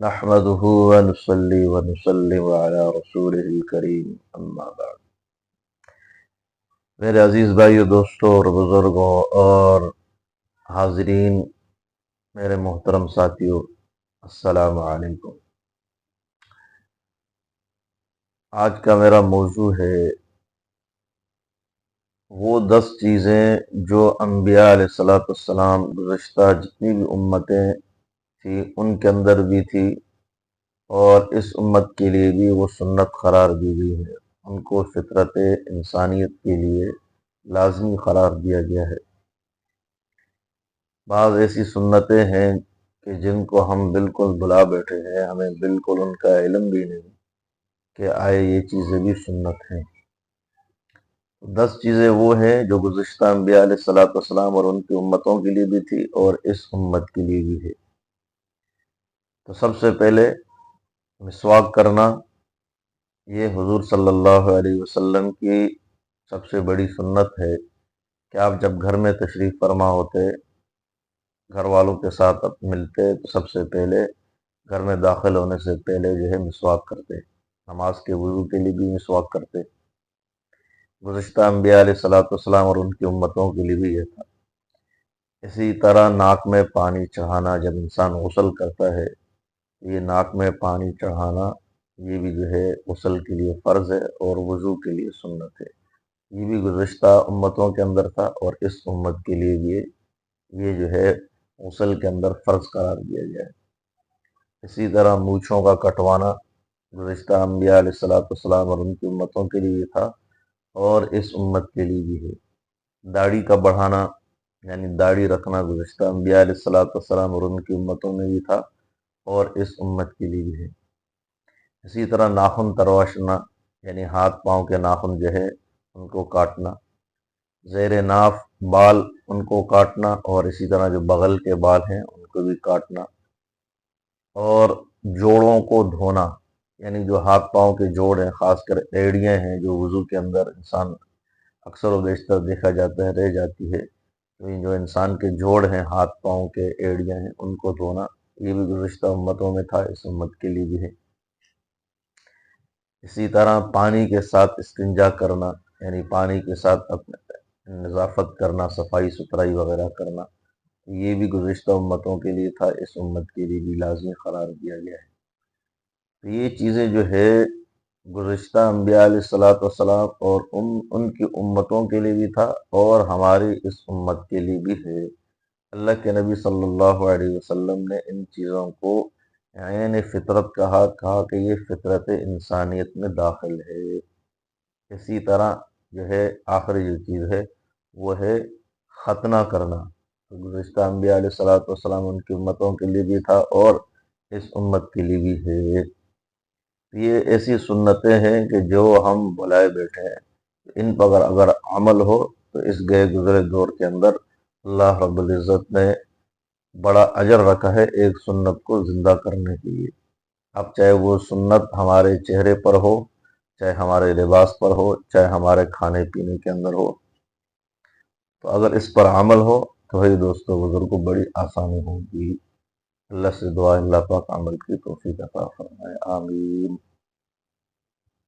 نحمده ونصلي ونسلم على رسوله الكريم اما بعد۔ میرے عزیز بھائیو، دوستوں اور بزرگوں اور حاضرین، میرے محترم ساتھیو، السلام علیکم۔ آج کا میرا موضوع ہے وہ 10 چیزیں جو انبیاء علیہ السلام گزشتہ جتنی بھی امتیں تھی ان کے اندر بھی تھی، اور اس امت کے لیے بھی وہ سنت قرار دی گئی ہے، ان کو فطرت انسانیت کے لیے لازمی قرار دیا گیا ہے۔ بعض ایسی سنتیں ہیں کہ جن کو ہم بالکل بھلا بیٹھے ہیں، ہمیں بالکل ان کا علم بھی نہیں کہ آئے یہ چیزیں بھی سنت ہیں۔ 10 چیزیں وہ ہیں جو گزشتہ انبیاء علیہ السلام اور ان کی امتوں کے لیے بھی تھی اور اس امت کے لیے بھی ہے۔ تو سب سے پہلے مسواک کرنا، یہ حضور صلی اللہ علیہ وسلم کی سب سے بڑی سنت ہے کہ آپ جب گھر میں تشریف فرما ہوتے، گھر والوں کے ساتھ ملتے، تو سب سے پہلے گھر میں داخل ہونے سے پہلے جو ہے مسواک کرتے، نماز کے وضو کے لیے بھی مسواک کرتے۔ گزشتہ انبیاء علیہ السلام اور ان کی امتوں کے لیے بھی یہ تھا۔ اسی طرح ناک میں پانی چڑھانا، جب انسان غسل کرتا ہے، یہ ناک میں پانی چڑھانا یہ بھی جو ہے غسل کے لیے فرض ہے اور وضو کے لیے سنت ہے۔ یہ بھی گزشتہ امتوں کے اندر تھا اور اس امت کے لیے بھی یہ جو ہے غسل کے اندر فرض قرار دیا گیا ہے۔ اسی طرح مونچھوں کا کٹوانا گزشتہ انبیاء علیہ السلام اور ان کی امتوں کے لیے تھا اور اس امت کے لیے بھی ہے۔ داڑھی کا بڑھانا یعنی داڑھی رکھنا گزشتہ انبیاء علیہ السلام اور ان کی امتوں میں بھی تھا اور اس امت کے لیے بھی ہے۔ اسی طرح ناخن تراشنا یعنی ہاتھ پاؤں کے ناخن جو ہے ان کو کاٹنا، زیر ناف بال ان کو کاٹنا، اور اسی طرح جو بغل کے بال ہیں ان کو بھی کاٹنا، اور جوڑوں کو دھونا یعنی جو ہاتھ پاؤں کے جوڑ ہیں، خاص کر ایڑیاں ہیں جو وضو کے اندر انسان اکثر و بیشتر دیکھا جاتا ہے رہ جاتی ہے، تو یہ جو انسان کے جوڑ ہیں، ہاتھ پاؤں کے ایڑیاں ہیں، ان کو دھونا، یہ بھی گزشتہ امتوں میں تھا، اس امت کے لیے بھی ہے۔ اسی طرح پانی کے ساتھ استنجا کرنا یعنی پانی کے ساتھ اپنے نظافت کرنا، صفائی ستھرائی وغیرہ کرنا، یہ بھی گزشتہ امتوں کے لیے تھا، اس امت کے لیے بھی لازمی قرار دیا گیا ہے۔ تو یہ چیزیں جو ہے گزشتہ انبیاء علیہ السلام اور ان کی امتوں کے لیے بھی تھا اور ہماری اس امت کے لیے بھی ہے۔ اللہ کے نبی صلی اللہ علیہ وسلم نے ان چیزوں کو یعنی فطرت کہا کہ یہ فطرت انسانیت میں داخل ہے۔ اسی طرح جو ہے آخری جو چیز ہے وہ ہے ختنہ کرنا، تو گزشتہ انبیاء علیہ السلام ان کی امتوں کے لیے بھی تھا اور اس امت کے لیے بھی ہے۔ یہ ایسی سنتیں ہیں کہ جو ہم بلائے بیٹھے ہیں، ان پر اگر عمل ہو تو اس گئے گزرے دور کے اندر اللہ رب العزت نے بڑا اجر رکھا ہے ایک سنت کو زندہ کرنے کے لیے۔ اب چاہے وہ سنت ہمارے چہرے پر ہو، چاہے ہمارے لباس پر ہو، چاہے ہمارے کھانے پینے کے اندر ہو، تو اگر اس پر عمل ہو تو بھائی دوستو بزرگوں بڑی آسانی ہوگی۔ اللہ سے دعا اللہ پاک عمل کی توفیق عطا فرمائے، آمین۔